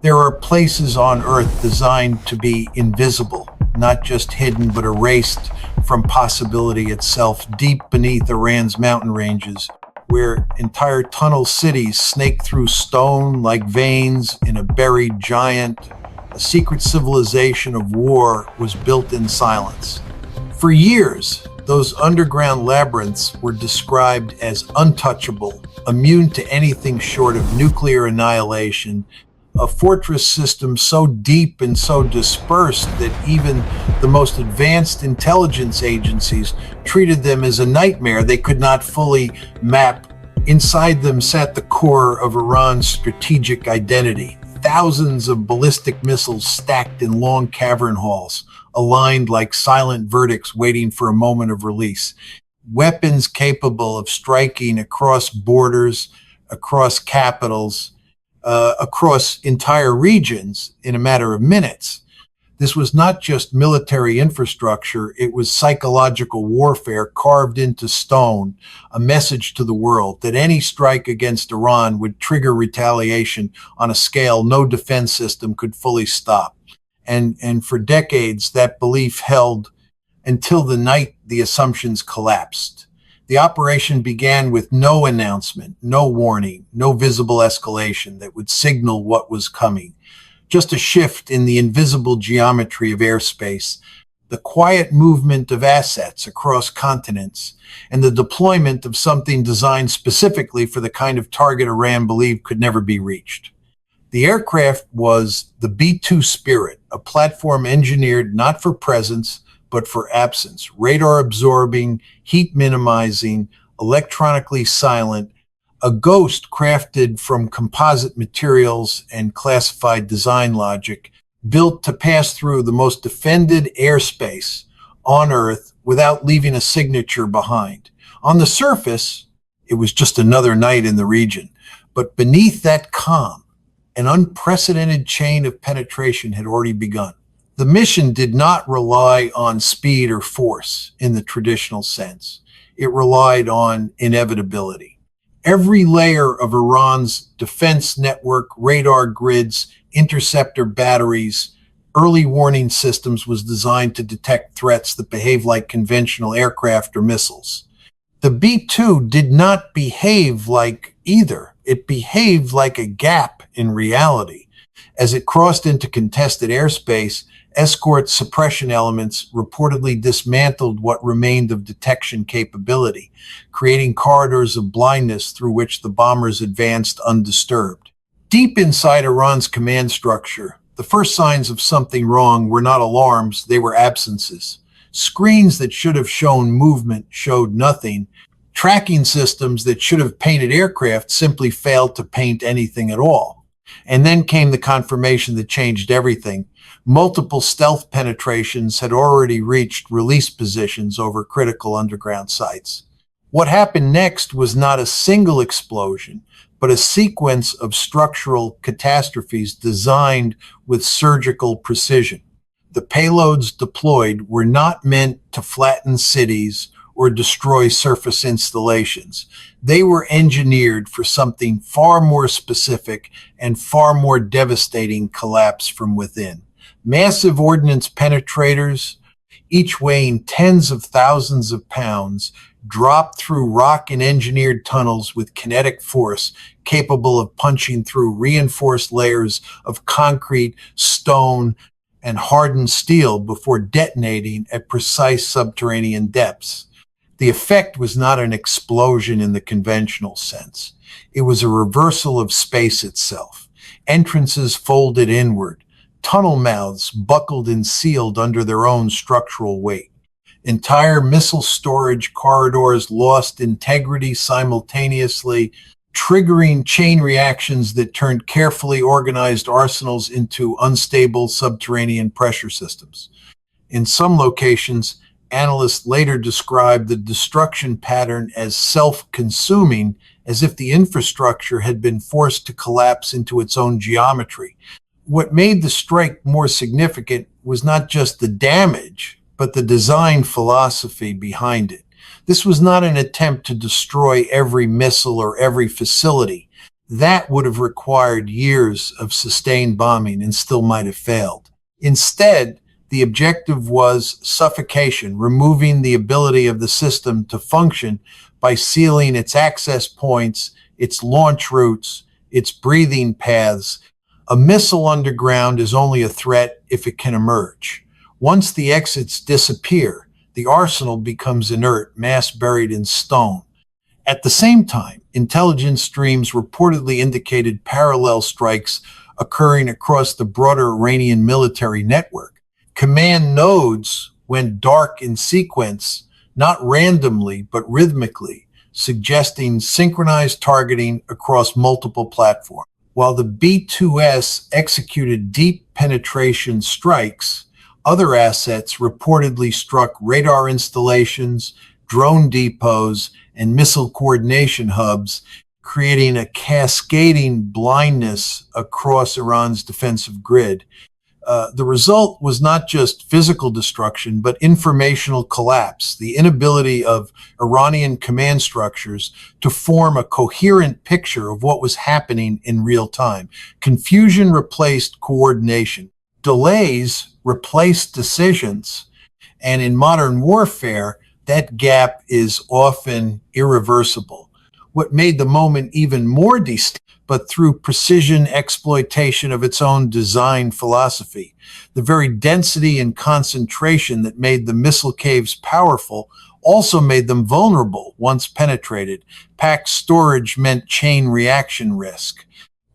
There are places on Earth designed to be invisible, not just hidden but erased from possibility itself, deep beneath Iran's mountain ranges, where entire tunnel cities snake through stone like veins in a buried giant. A secret civilization of war was built in silence. For years, those underground labyrinths were described as untouchable, immune to anything short of nuclear annihilation, a fortress system so deep and so dispersed that even the most advanced intelligence agencies treated them as a nightmare they could not fully map. Inside them sat the core of Iran's strategic identity. Thousands of ballistic missiles stacked in long cavern halls, aligned like silent verdicts waiting for a moment of release. Weapons capable of striking across borders, across capitals, across entire regions in a matter of minutes. This was not just military infrastructure, it was psychological warfare carved into stone, a message to the world that any strike against Iran would trigger retaliation on a scale no defense system could fully stop. And for decades, that belief held until the night the assumptions collapsed. The operation began with no announcement, no warning, no visible escalation that would signal what was coming. Just a shift in the invisible geometry of airspace, the quiet movement of assets across continents, and the deployment of something designed specifically for the kind of target Iran believed could never be reached. The aircraft was the B-2 Spirit, a platform engineered not for presence, but for absence, radar absorbing, heat minimizing, electronically silent, a ghost crafted from composite materials and classified design logic, built to pass through the most defended airspace on Earth without leaving a signature behind. On the surface, it was just another night in the region, but beneath that calm, an unprecedented chain of penetration had already begun. The mission did not rely on speed or force in the traditional sense. It relied on inevitability. Every layer of Iran's defense network, radar grids, interceptor batteries, early warning systems was designed to detect threats that behave like conventional aircraft or missiles. The B-2 did not behave like either. It behaved like a gap in reality. As it crossed into contested airspace, escort suppression elements reportedly dismantled what remained of detection capability, creating corridors of blindness through which the bombers advanced undisturbed. Deep inside Iran's command structure, the first signs of something wrong were not alarms, they were absences. Screens that should have shown movement showed nothing. Tracking systems that should have painted aircraft simply failed to paint anything at all. And then came the confirmation that changed everything. Multiple stealth penetrations had already reached release positions over critical underground sites. What happened next was not a single explosion, but a sequence of structural catastrophes designed with surgical precision. The payloads deployed were not meant to flatten cities or destroy surface installations. They were engineered for something far more specific and far more devastating: collapse from within. Massive ordnance penetrators, each weighing tens of thousands of pounds, dropped through rock and engineered tunnels with kinetic force capable of punching through reinforced layers of concrete, stone, and hardened steel before detonating at precise subterranean depths. The effect was not an explosion in the conventional sense. It was a reversal of space itself. Entrances folded inward, tunnel mouths buckled and sealed under their own structural weight. Entire missile storage corridors lost integrity simultaneously, triggering chain reactions that turned carefully organized arsenals into unstable subterranean pressure systems. In some locations, analysts later described the destruction pattern as self-consuming, as if the infrastructure had been forced to collapse into its own geometry. What made the strike more significant was not just the damage, but the design philosophy behind it. This was not an attempt to destroy every missile or every facility. That would have required years of sustained bombing and still might have failed. Instead, the objective was suffocation, removing the ability of the system to function by sealing its access points, its launch routes, its breathing paths. A missile underground is only a threat if it can emerge. Once the exits disappear, the arsenal becomes inert, mass buried in stone. At the same time, intelligence streams reportedly indicated parallel strikes occurring across the broader Iranian military network. Command nodes went dark in sequence, not randomly, but rhythmically, suggesting synchronized targeting across multiple platforms. While the B-2S executed deep penetration strikes, other assets reportedly struck radar installations, drone depots, and missile coordination hubs, creating a cascading blindness across Iran's defensive grid. The result was not just physical destruction, but informational collapse, the inability of Iranian command structures to form a coherent picture of what was happening in real time. Confusion replaced coordination. Delays replaced decisions. And in modern warfare, that gap is often irreversible. What made the moment even more distinct, but through precision exploitation of its own design philosophy. The very density and concentration that made the missile caves powerful also made them vulnerable once penetrated. Packed storage meant chain reaction risk.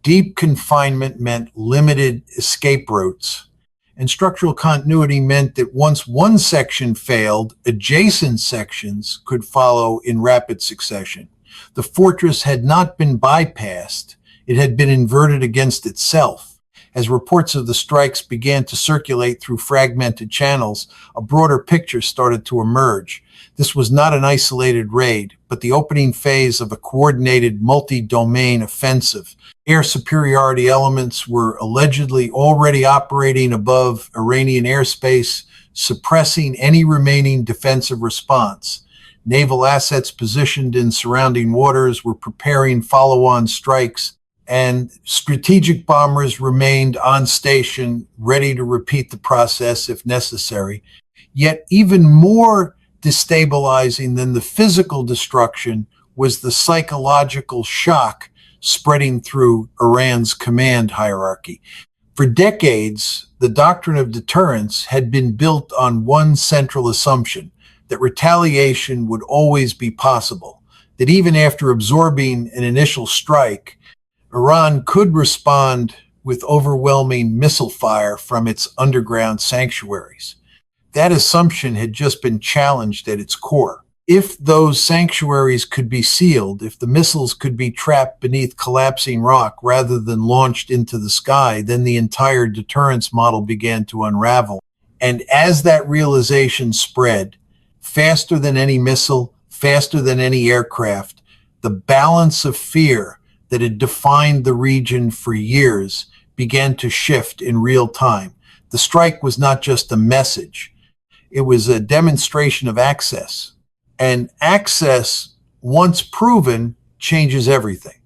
Deep confinement meant limited escape routes. And structural continuity meant that once one section failed, adjacent sections could follow in rapid succession. The fortress had not been bypassed. It had been inverted against itself. As reports of the strikes began to circulate through fragmented channels, a broader picture started to emerge. This was not an isolated raid, but the opening phase of a coordinated multi-domain offensive. Air superiority elements were allegedly already operating above Iranian airspace, suppressing any remaining defensive response. Naval assets positioned in surrounding waters were preparing follow-on strikes, and strategic bombers remained on station, ready to repeat the process if necessary. Yet even more destabilizing than the physical destruction was the psychological shock spreading through Iran's command hierarchy. For decades, the doctrine of deterrence had been built on one central assumption, that retaliation would always be possible, that even after absorbing an initial strike, Iran could respond with overwhelming missile fire from its underground sanctuaries. That assumption had just been challenged at its core. If those sanctuaries could be sealed, if the missiles could be trapped beneath collapsing rock rather than launched into the sky, then the entire deterrence model began to unravel. And as that realization spread, faster than any missile, faster than any aircraft, the balance of fear that had defined the region for years began to shift in real time. The strike was not just a message. It was a demonstration of access. And access, once proven, changes everything.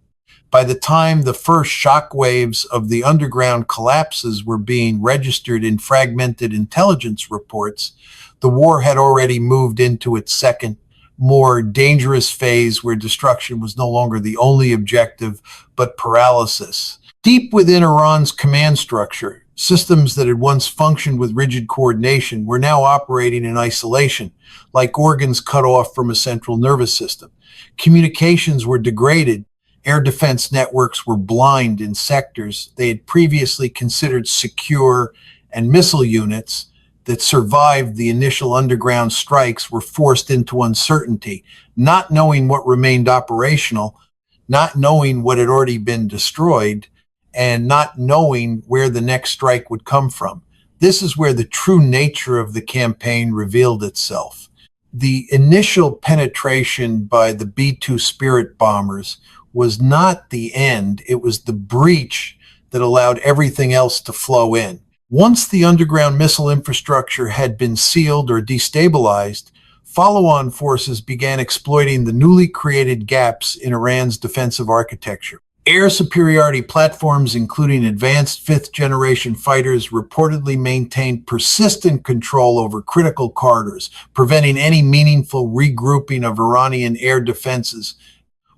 By the time the first shock waves of the underground collapses were being registered in fragmented intelligence reports, the war had already moved into its second, more dangerous phase where destruction was no longer the only objective, but paralysis. Deep within Iran's command structure, systems that had once functioned with rigid coordination were now operating in isolation, like organs cut off from a central nervous system. Communications were degraded. Air defense networks were blind in sectors they had previously considered secure, and missile units that survived the initial underground strikes were forced into uncertainty, not knowing what remained operational, not knowing what had already been destroyed, and not knowing where the next strike would come from. This is where the true nature of the campaign revealed itself. The initial penetration by the B-2 Spirit bombers was not the end, it was the breach that allowed everything else to flow in. Once the underground missile infrastructure had been sealed or destabilized, follow-on forces began exploiting the newly created gaps in Iran's defensive architecture. Air superiority platforms, including advanced fifth-generation fighters, reportedly maintained persistent control over critical corridors, preventing any meaningful regrouping of Iranian air defenses.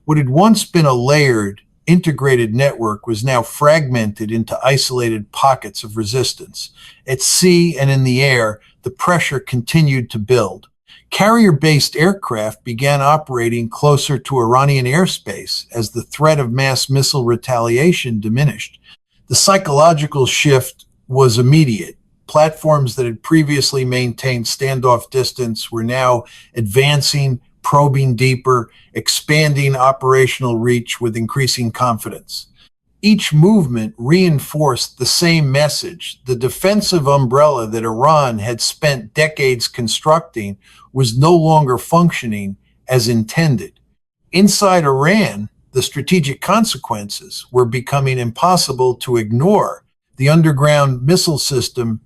What had once been a layered, integrated network was now fragmented into isolated pockets of resistance. At sea and in the air, the pressure continued to build. Carrier-based aircraft began operating closer to Iranian airspace as the threat of mass missile retaliation diminished. The psychological shift was immediate. Platforms that had previously maintained standoff distance were now advancing, probing deeper, expanding operational reach with increasing confidence. Each movement reinforced the same message. The defensive umbrella that Iran had spent decades constructing was no longer functioning as intended. Inside Iran, the strategic consequences were becoming impossible to ignore. The underground missile system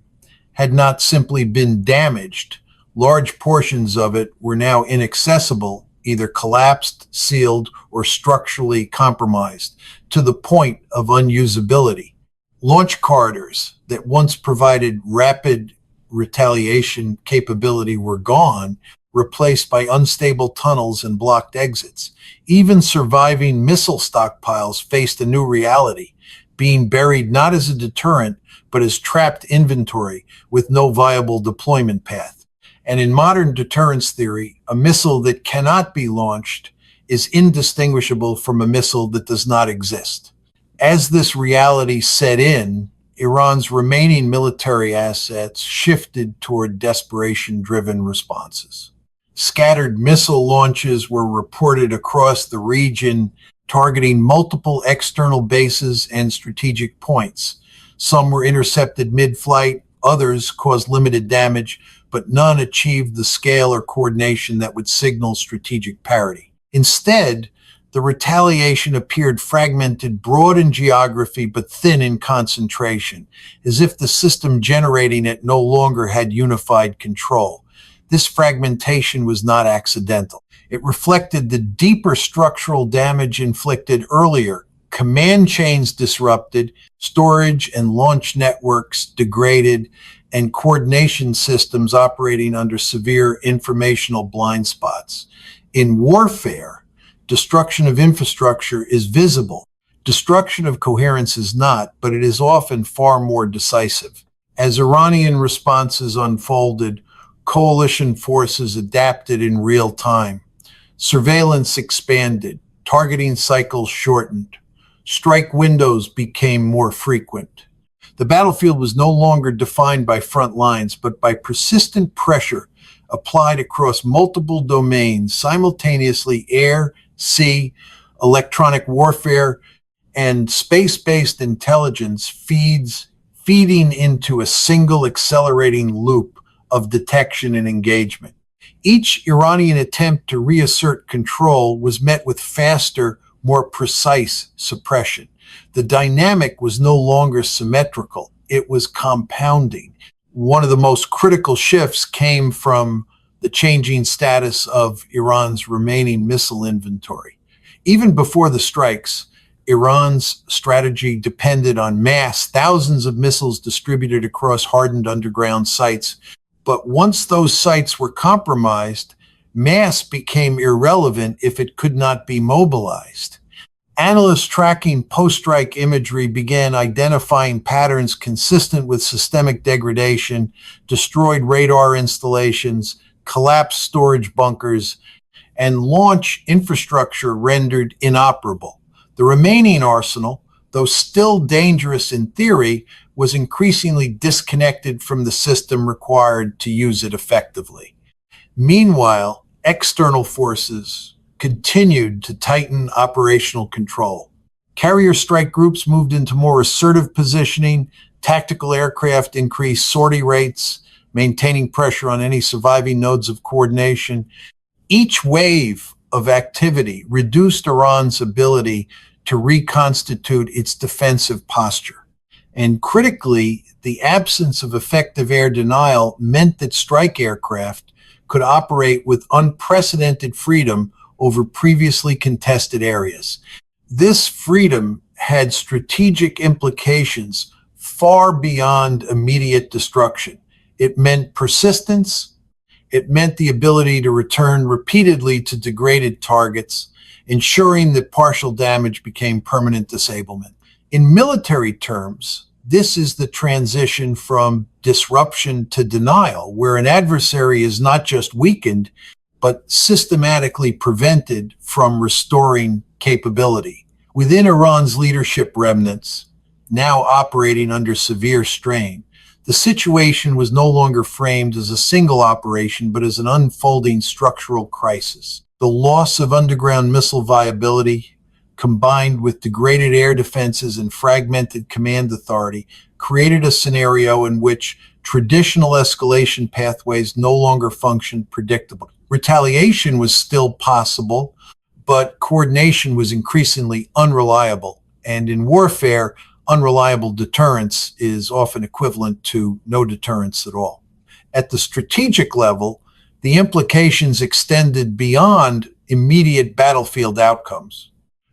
had not simply been damaged. Large portions of it were now inaccessible, either collapsed, sealed, or structurally compromised, to the point of unusability. Launch corridors that once provided rapid retaliation capability were gone, replaced by unstable tunnels and blocked exits. Even surviving missile stockpiles faced a new reality, being buried not as a deterrent, but as trapped inventory with no viable deployment path. And in modern deterrence theory, a missile that cannot be launched is indistinguishable from a missile that does not exist. As this reality set in, Iran's remaining military assets shifted toward desperation-driven responses. Scattered missile launches were reported across the region, targeting multiple external bases and strategic points. Some were intercepted mid-flight, others caused limited damage, but none achieved the scale or coordination that would signal strategic parity. Instead, the retaliation appeared fragmented, broad in geography, but thin in concentration, as if the system generating it no longer had unified control. This fragmentation was not accidental. It reflected the deeper structural damage inflicted earlier. Command chains disrupted, storage and launch networks degraded, and coordination systems operating under severe informational blind spots. In warfare, destruction of infrastructure is visible. Destruction of coherence is not, but it is often far more decisive. As Iranian responses unfolded, coalition forces adapted in real time. Surveillance expanded, targeting cycles shortened. Strike windows became more frequent. The battlefield was no longer defined by front lines, but by persistent pressure applied across multiple domains, simultaneously: air, sea, electronic warfare, and space-based intelligence feeding into a single accelerating loop of detection and engagement. Each Iranian attempt to reassert control was met with faster, more precise suppression. The dynamic was no longer symmetrical, it was compounding. One of the most critical shifts came from the changing status of Iran's remaining missile inventory. Even before the strikes, Iran's strategy depended on mass, thousands of missiles distributed across hardened underground sites. But once those sites were compromised, mass became irrelevant if it could not be mobilized. Analysts tracking post-strike imagery began identifying patterns consistent with systemic degradation, destroyed radar installations, collapsed storage bunkers, and launch infrastructure rendered inoperable. The remaining arsenal, though still dangerous in theory, was increasingly disconnected from the system required to use it effectively. Meanwhile, external forces continued to tighten operational control. Carrier strike groups moved into more assertive positioning, tactical aircraft increased sortie rates, maintaining pressure on any surviving nodes of coordination. Each wave of activity reduced Iran's ability to reconstitute its defensive posture. And critically, the absence of effective air denial meant that strike aircraft could operate with unprecedented freedom over previously contested areas. This freedom had strategic implications far beyond immediate destruction. It meant persistence. It meant the ability to return repeatedly to degraded targets, ensuring that partial damage became permanent disablement. In military terms, this is the transition from disruption to denial, where an adversary is not just weakened, but systematically prevented from restoring capability. Within Iran's leadership remnants, now operating under severe strain, the situation was no longer framed as a single operation, but as an unfolding structural crisis. The loss of underground missile viability, combined with degraded air defenses and fragmented command authority, created a scenario in which traditional escalation pathways no longer functioned predictably. Retaliation was still possible, but coordination was increasingly unreliable. And in warfare, unreliable deterrence is often equivalent to no deterrence at all. At the strategic level, the implications extended beyond immediate battlefield outcomes.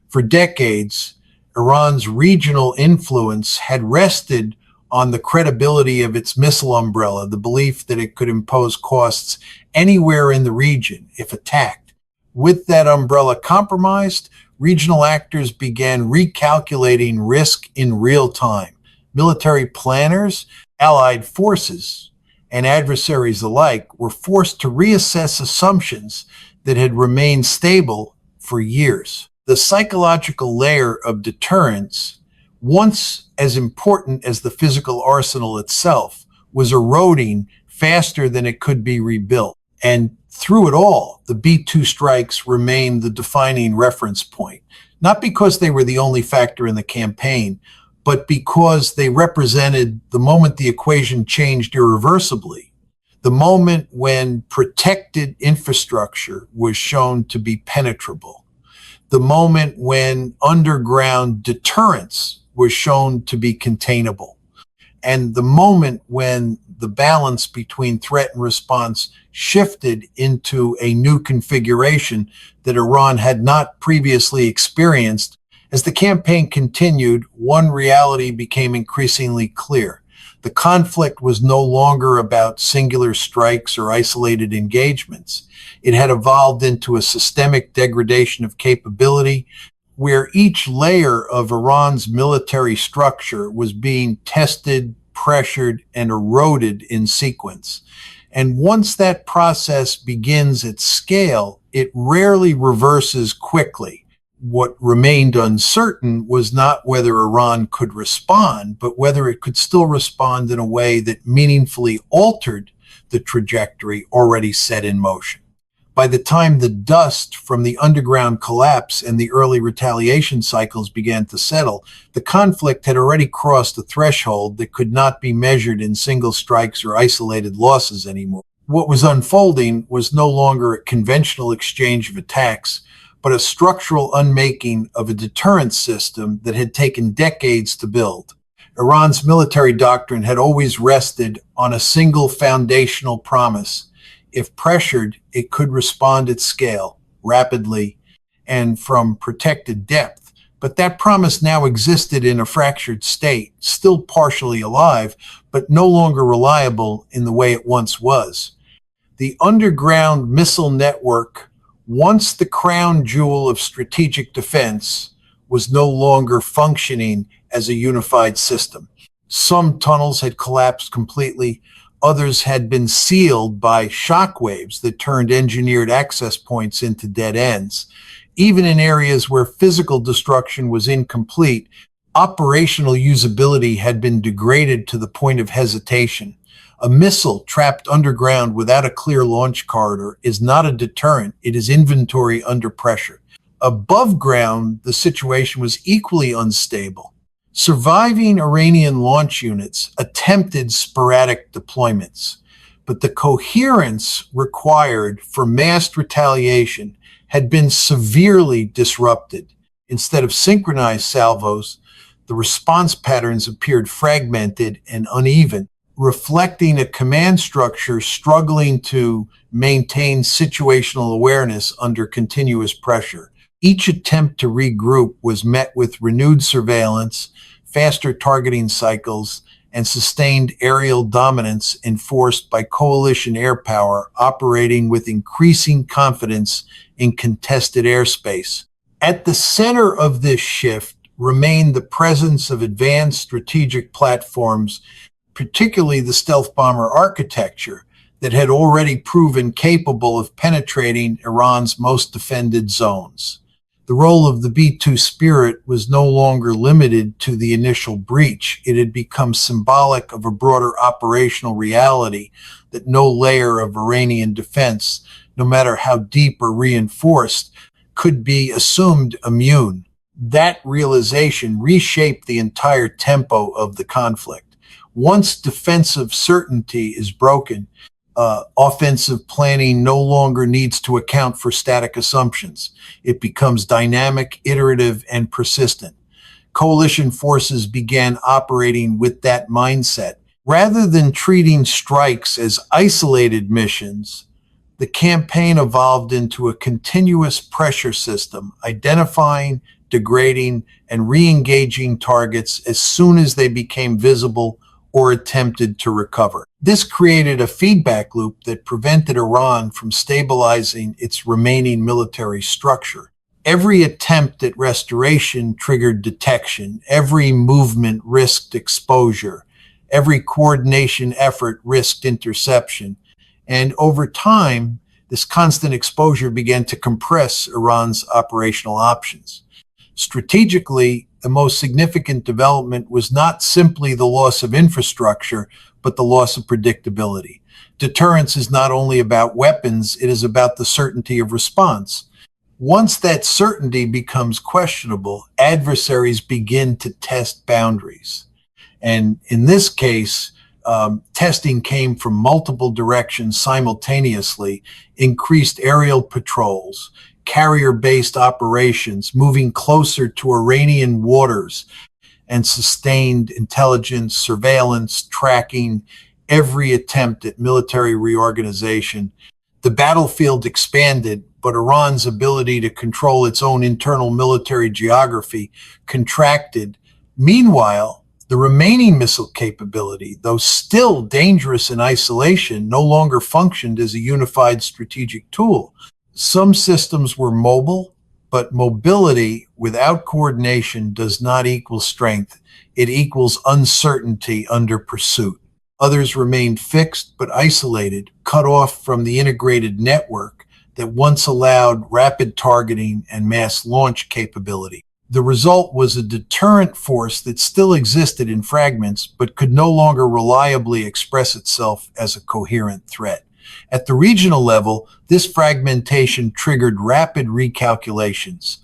For decades, Iran's regional influence had rested on the credibility of its missile umbrella, the belief that it could impose costs anywhere in the region if attacked. With that umbrella compromised, regional actors began recalculating risk in real time. Military planners, allied forces, and adversaries alike were forced to reassess assumptions that had remained stable for years. The psychological layer of deterrence, once as important as the physical arsenal itself, was eroding faster than it could be rebuilt. And through it all, the B-2 strikes remained the defining reference point, not because they were the only factor in the campaign, but because they represented the moment the equation changed irreversibly, the moment when protected infrastructure was shown to be penetrable, the moment when underground deterrence was shown to be containable, and the moment when the balance between threat and response shifted into a new configuration that Iran had not previously experienced. As the campaign continued, one reality became increasingly clear. The conflict was no longer about singular strikes or isolated engagements. It had evolved into a systemic degradation of capability, where each layer of Iran's military structure was being tested, pressured, and eroded in sequence. And once that process begins at scale, it rarely reverses quickly. What remained uncertain was not whether Iran could respond, but whether it could still respond in a way that meaningfully altered the trajectory already set in motion. By the time the dust from the underground collapse and the early retaliation cycles began to settle, the conflict had already crossed a threshold that could not be measured in single strikes or isolated losses anymore. What was unfolding was no longer a conventional exchange of attacks, but a structural unmaking of a deterrence system that had taken decades to build. Iran's military doctrine had always rested on a single foundational promise. If pressured, it could respond at scale, rapidly, and from protected depth. But that promise now existed in a fractured state, still partially alive, but no longer reliable in the way it once was. The underground missile network, once the crown jewel of strategic defense, was no longer functioning as a unified system. Some tunnels had collapsed completely. Others had been sealed by shockwaves that turned engineered access points into dead ends. Even in areas where physical destruction was incomplete, operational usability had been degraded to the point of hesitation. A missile trapped underground without a clear launch corridor is not a deterrent, it is inventory under pressure. Above ground, the situation was equally unstable. Surviving Iranian launch units attempted sporadic deployments, but the coherence required for massed retaliation had been severely disrupted. Instead of synchronized salvos, the response patterns appeared fragmented and uneven, reflecting a command structure struggling to maintain situational awareness under continuous pressure. Each attempt to regroup was met with renewed surveillance, faster targeting cycles, and sustained aerial dominance enforced by coalition air power operating with increasing confidence in contested airspace. At the center of this shift remained the presence of advanced strategic platforms, particularly the stealth bomber architecture, that had already proven capable of penetrating Iran's most defended zones. The role of the B-2 Spirit was no longer limited to the initial breach. It had become symbolic of a broader operational reality that no layer of Iranian defense, no matter how deep or reinforced, could be assumed immune. That realization reshaped the entire tempo of the conflict. Once defensive certainty is broken, offensive planning no longer needs to account for static assumptions. It becomes dynamic, iterative, and persistent. Coalition forces began operating with that mindset. Rather than treating strikes as isolated missions, the campaign evolved into a continuous pressure system, identifying, degrading, and re-engaging targets as soon as they became visible or attempted to recover. This created a feedback loop that prevented Iran from stabilizing its remaining military structure. Every attempt at restoration triggered detection. Every movement risked exposure. Every coordination effort risked interception. And over time, this constant exposure began to compress Iran's operational options. Strategically, the most significant development was not simply the loss of infrastructure, but the loss of predictability. Deterrence is not only about weapons, it is about the certainty of response. Once that certainty becomes questionable, adversaries begin to test boundaries. And in this case, testing came from multiple directions simultaneously, increased aerial patrols, carrier-based operations, moving closer to Iranian waters, and sustained intelligence, surveillance, tracking, every attempt at military reorganization. The battlefield expanded, but Iran's ability to control its own internal military geography contracted. Meanwhile, the remaining missile capability, though still dangerous in isolation, no longer functioned as a unified strategic tool. Some systems were mobile, but mobility without coordination does not equal strength. It equals uncertainty under pursuit. Others remained fixed but isolated, cut off from the integrated network that once allowed rapid targeting and mass launch capability. The result was a deterrent force that still existed in fragments but could no longer reliably express itself as a coherent threat. At the regional level, this fragmentation triggered rapid recalculations.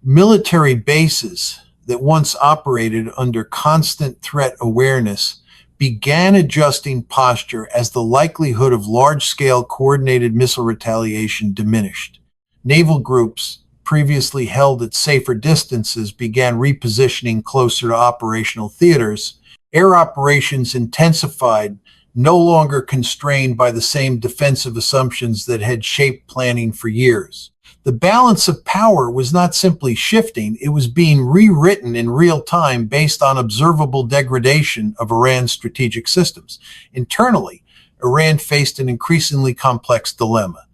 Military bases that once operated under constant threat awareness began adjusting posture as the likelihood of large-scale coordinated missile retaliation diminished. Naval groups, previously held at safer distances, began repositioning closer to operational theaters. Air operations intensified, no longer constrained by the same defensive assumptions that had shaped planning for years. The balance of power was not simply shifting, it was being rewritten in real time based on observable degradation of Iran's strategic systems. Internally, Iran faced an increasingly complex dilemma.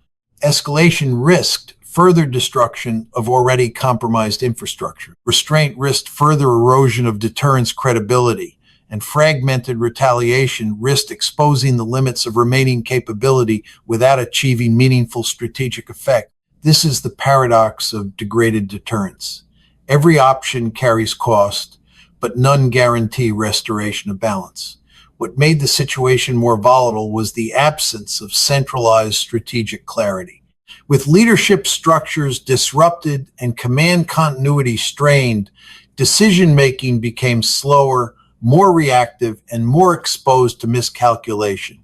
Escalation risked further destruction of already compromised infrastructure. Restraint risked further erosion of deterrence credibility, and fragmented retaliation risked exposing the limits of remaining capability without achieving meaningful strategic effect. This is the paradox of degraded deterrence. Every option carries cost, but none guarantee restoration of balance. What made the situation more volatile was the absence of centralized strategic clarity. With leadership structures disrupted and command continuity strained, decision-making became slower, more reactive, and more exposed to miscalculation.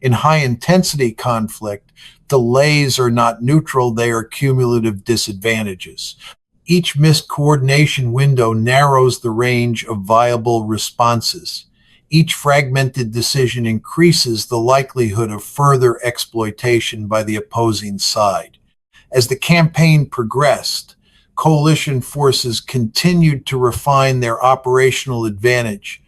In high-intensity conflict, delays are not neutral, they are cumulative disadvantages. Each missed coordination window narrows the range of viable responses. Each fragmented decision increases the likelihood of further exploitation by the opposing side. As the campaign progressed, coalition forces continued to refine their operational advantage.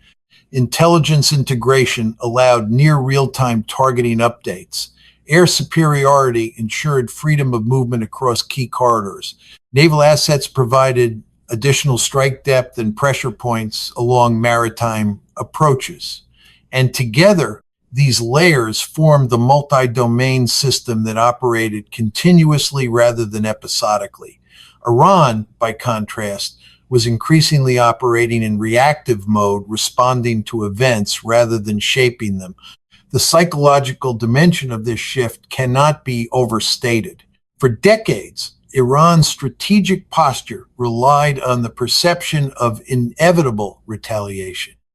Intelligence integration allowed near real-time targeting updates. Air superiority ensured freedom of movement across key corridors. Naval assets provided additional strike depth and pressure points along maritime approaches. And together, these layers formed the multi-domain system that operated continuously rather than episodically. Iran, by contrast, was increasingly operating in reactive mode, responding to events rather than shaping them. The psychological dimension of this shift cannot be overstated. For decades, Iran's strategic posture relied on the perception of inevitable retaliation.